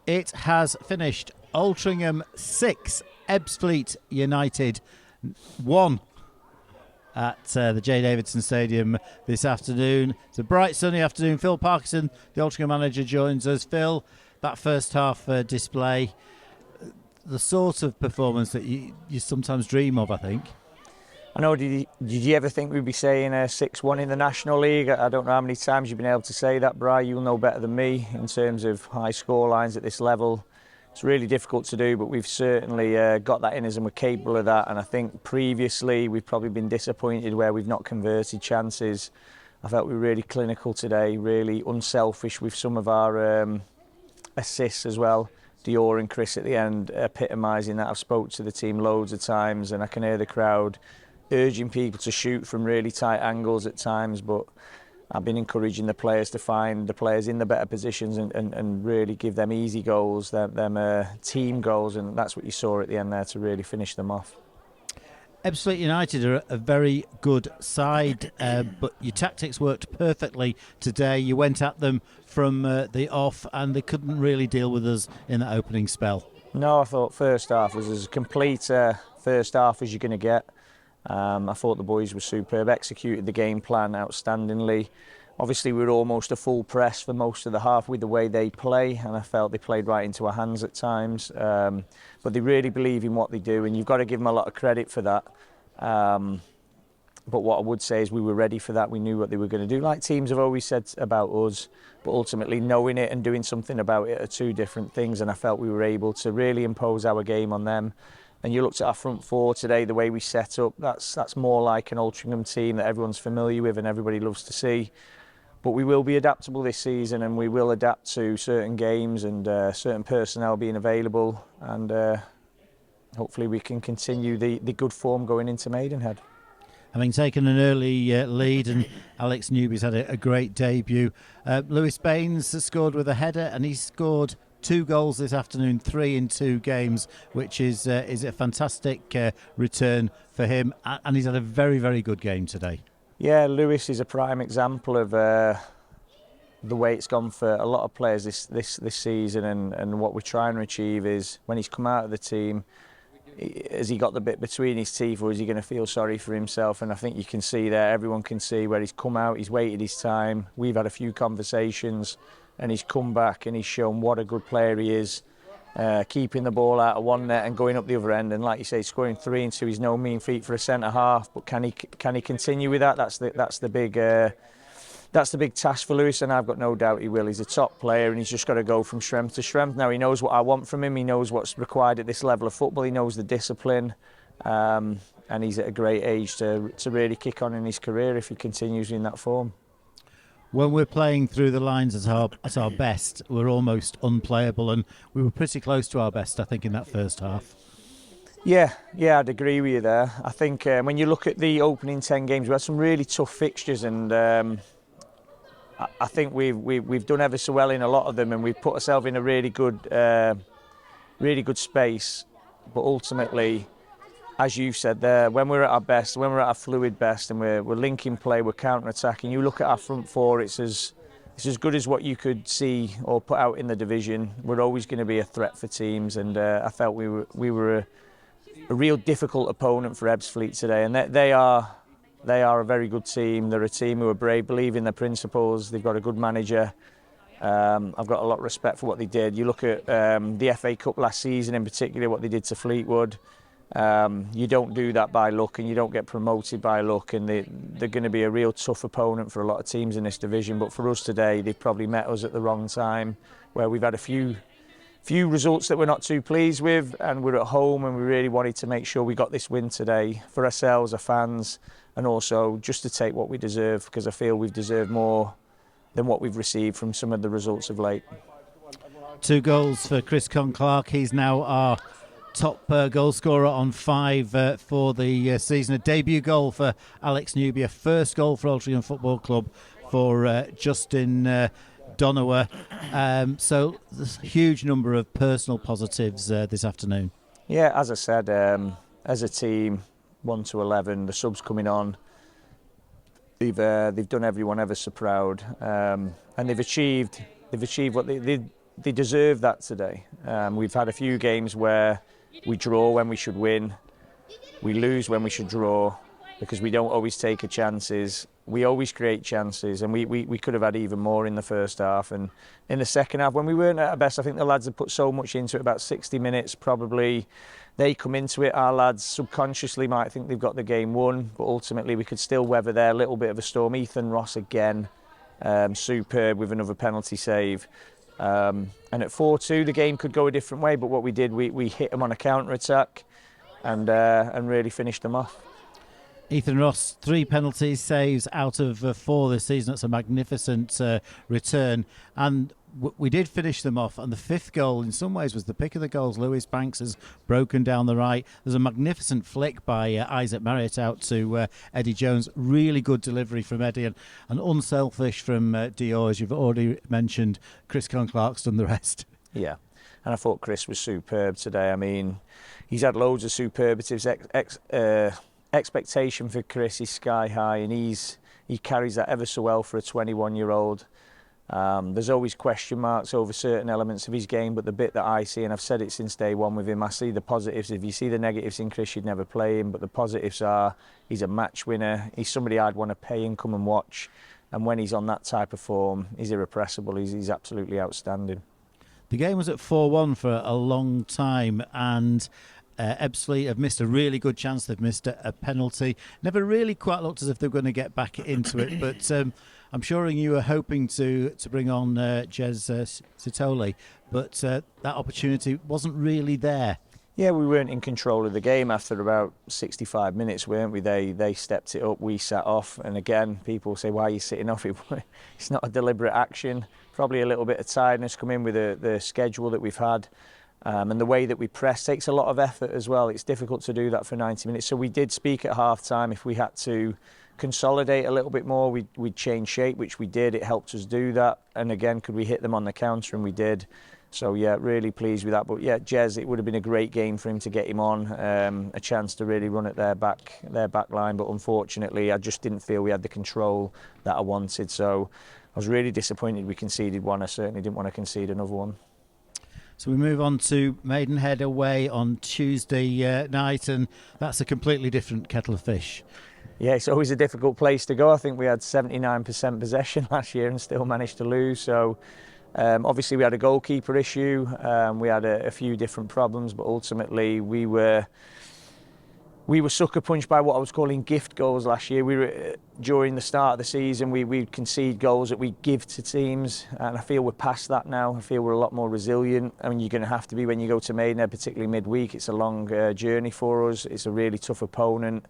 It has finished Altrincham 6, Ebbsfleet United 1 at the J. Davidson Stadium this afternoon. It's a bright sunny afternoon. Phil Parkinson, the Altrincham manager, joins us. Phil, that first half display, the sort of performance that you sometimes dream of, I think. I know, did you ever think we'd be saying 6-1 in the National League? I don't know how many times you've been able to say that, Brian. You'll know better than me in terms of high score lines at this level. It's really difficult to do, but we've certainly got that in us and we're capable of that. And I think previously we've probably been disappointed where we've not converted chances. I felt we were really clinical today, really unselfish with some of our assists as well. Dior and Chris at the end epitomising that. I've spoke to the team loads of times and I can hear the crowd urging people to shoot from really tight angles at times, but I've been encouraging the players to find the players in the better positions and really give them easy goals, them team goals, and that's what you saw at the end there to really finish them off. Ebbsfleet United are a very good side, but your tactics worked perfectly today. You went at them from the off and they couldn't really deal with us in that opening spell. No, I thought first half was as complete first half as you're going to get. I thought the boys were superb, executed the game plan outstandingly. Obviously we were almost a full press for most of the half with the way they play, and I felt they played right into our hands at times, but they really believe in what they do and you've got to give them a lot of credit for that. But what I would say is we were ready for that. We knew what they were going to do, like teams have always said about us, but ultimately knowing it and doing something about it are two different things, and I felt we were able to really impose our game on them. And you looked at our front four today, the way we set up, that's more like an Altrincham team that everyone's familiar with and everybody loves to see. But we will be adaptable this season and we will adapt to certain games and certain personnel being available, and hopefully we can continue the good form going into Maidenhead. Having taken an early lead, and Alex Newby's had a great debut. Lewis Baines has scored with a header and he's scored 2 goals this afternoon, 3 in 2 games, which is a fantastic return for him, and he's had a very, very good game today. Yeah, Lewis is a prime example of the way it's gone for a lot of players this season, and what we're trying to achieve is when he's come out of the team, has he got the bit between his teeth or is he going to feel sorry for himself? And I think you can see there, everyone can see where he's come out, he's waited his time, we've had a few conversations, and he's come back and he's shown what a good player he is, keeping the ball out of one net and going up the other end. And like you say, scoring 3 in 2 is no mean feat for a centre half. But can he continue with that? That's the big task for Lewis, and I've got no doubt he will. He's a top player and he's just got to go from strength to strength. Now he knows what I want from him. He knows what's required at this level of football. He knows the discipline, and he's at a great age to really kick on in his career if he continues in that form. When we're playing through the lines at our best, we're almost unplayable, and we were pretty close to our best, I think, in that first half. Yeah, I'd agree with you there. I think when you look at the opening 10 games, we had some really tough fixtures, and I think we've done ever so well in a lot of them, and we've put ourselves in a really good space. But ultimately, as you said there, when we're at our best, when we're at our fluid best and we're linking play, we're counter-attacking, you look at our front four, it's as good as what you could see or put out in the division. We're always going to be a threat for teams, and I felt we were a real difficult opponent for Ebbsfleet today, and they are a very good team. They're a team who are brave, believe in their principles, they've got a good manager. I've got a lot of respect for what they did. You look at the FA Cup last season in particular, what they did to Fleetwood. You don't do that by luck, and you don't get promoted by luck, and they're going to be a real tough opponent for a lot of teams in this division. But for us today, they've probably met us at the wrong time, where we've had a few results that we're not too pleased with, and we're at home, and we really wanted to make sure we got this win today for ourselves, our fans, and also just to take what we deserve, because I feel we've deserved more than what we've received from some of the results of late. 2 goals for Chris Clark. He's now our top goal scorer on 5 for the season. A debut goal for Alex Newby, a first goal for Altrincham Football Club for Justin Donowa. So there's a huge number of personal positives this afternoon. Yeah, as I said, as a team, 1 to 11, the subs coming on, they've done everyone ever so proud, and they've achieved what they deserve that today. We've had a few games where we draw when we should win, we lose when we should draw, because we don't always take a chances. We always create chances, and we could have had even more in the first half. And in the second half, when we weren't at our best, I think the lads had put so much into it, about 60 minutes probably. They come into it, our lads subconsciously might think they've got the game won, but ultimately we could still weather their little bit of a storm. Ethan Ross again, superb with another penalty save. And at 4-2, the game could go a different way, but what we did, we hit them on a counter-attack and really finished them off. Ethan Ross, 3 penalty saves out of 4 this season. That's a magnificent return. And we did finish them off. And the 5th goal, in some ways, was the pick of the goals. Lewis Banks has broken down the right. There's a magnificent flick by Isaac Marriott out to Eddie Jones. Really good delivery from Eddie. And unselfish from Dior, as you've already mentioned. Chris Conn-Clark's done the rest. Yeah. And I thought Chris was superb today. I mean, he's had loads of superlatives. Expectation for Chris is sky high, and he carries that ever so well for a 21-year-old. There's always question marks over certain elements of his game, but the bit that I see, and I've said it since day one with him, I see the positives. If you see the negatives in Chris, you'd never play him, but the positives are he's a match winner. He's somebody I'd want to pay and come and watch, and when he's on that type of form, he's irrepressible. He's absolutely outstanding. The game was at 4-1 for a long time, and Ebbsfleet have missed a really good chance. They've missed a penalty. Never really quite looked as if they were going to get back into it, but I'm sure you were hoping to bring on Jez Sitoli, but that opportunity wasn't really there. Yeah, we weren't in control of the game after about 65 minutes, weren't we? They stepped it up, we sat off, and again, people say, why are you sitting off? It's not a deliberate action. Probably a little bit of tiredness come in with the schedule that we've had. And the way that we press takes a lot of effort as well. It's difficult to do that for 90 minutes. So we did speak at half-time. If we had to consolidate a little bit more, we'd change shape, which we did. It helped us do that. And again, could we hit them on the counter? And we did. So, yeah, really pleased with that. But, yeah, Jez, it would have been a great game for him to get him on, a chance to really run at their back line. But unfortunately, I just didn't feel we had the control that I wanted. So I was really disappointed we conceded one. I certainly didn't want to concede another one. So we move on to Maidenhead away on Tuesday night, and that's a completely different kettle of fish. Yeah, it's always a difficult place to go. I think we had 79% possession last year and still managed to lose. So obviously we had a goalkeeper issue. We had a few different problems, but ultimately we were sucker punched by what I was calling gift goals last year. During the start of the season, we concede goals that we give to teams, and I feel we're past that now. I feel we're a lot more resilient. I mean, you're going to have to be when you go to Maidenhead, particularly midweek. It's a long journey for us. It's a really tough opponent.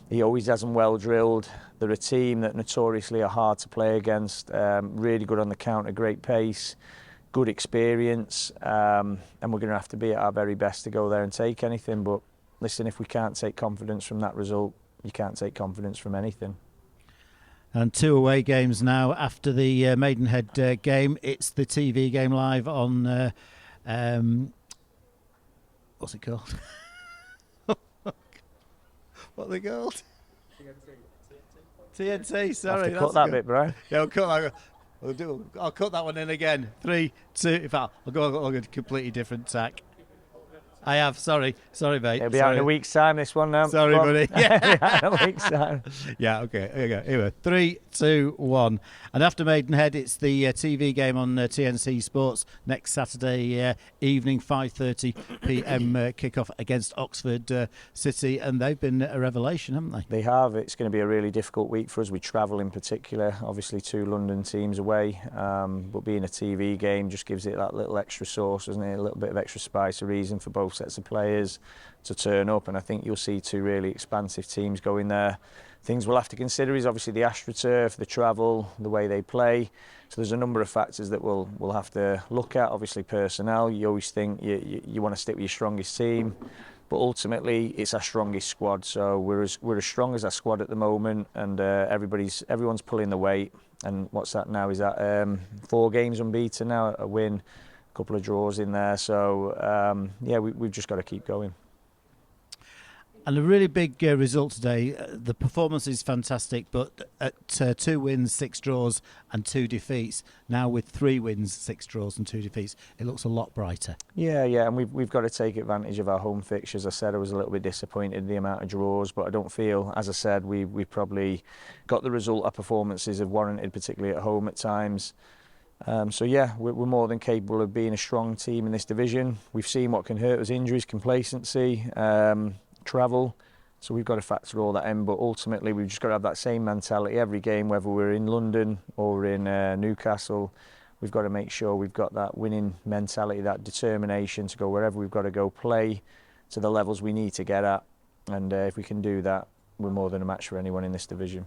He always has them well drilled. They're a team that notoriously are hard to play against. Really good on the counter, great pace, good experience, and we're going to have to be at our very best to go there and take anything. But listen, if we can't take confidence from that result, you can't take confidence from anything. And 2 away games now after the Maidenhead game. It's the TV game live on, what's it called? What are they called? TNT, sorry. Cut that bit, Brian. Yeah, I'll cut that one in again. 3, 2, in fact, I'll go on a completely different tack. I have, sorry mate. It'll be out in a week's time, this one now. Sorry, buddy. Yeah, in a week's time. Yeah, okay, here we go. Here we go. 3, 2, 1. And after Maidenhead, it's the TV game on TNC Sports next Saturday evening, 5:30pm kickoff against Oxford City. And they've been a revelation, haven't they? They have. It's going to be a really difficult week for us. We travel in particular, obviously 2 London teams away. But being a TV game just gives it that little extra sauce, doesn't it? A little bit of extra spice, a reason for both sets of players to turn up, and I think you'll see 2 really expansive teams going there. Things we'll have to consider is obviously the AstroTurf, the travel, the way they play. So there's a number of factors that we'll have to look at. Obviously personnel, you always think you want to stick with your strongest team, but ultimately it's our strongest squad. So we're as strong as our squad at the moment, and everyone's pulling the weight. And what's that now? Is that 4 games unbeaten now, a win, a couple of draws in there. So yeah, we've just got to keep going. And a really big result today. The performance is fantastic, but at 2 wins, 6 draws and 2 defeats, now with 3 wins, 6 draws and 2 defeats, it looks a lot brighter. Yeah, and we've got to take advantage of our home fixtures. I said I was a little bit disappointed in the amount of draws, but I don't feel, as I said, we probably got the result our performances have warranted, particularly at home at times. So yeah, we're more than capable of being a strong team in this division. We've seen what can hurt us: injuries, complacency, travel. So we've got to factor all that in, but ultimately we've just got to have that same mentality every game, whether we're in London or in Newcastle. We've got to make sure we've got that winning mentality, that determination to go wherever we've got to go, play to the levels we need to get at, and if we can do that, we're more than a match for anyone in this division.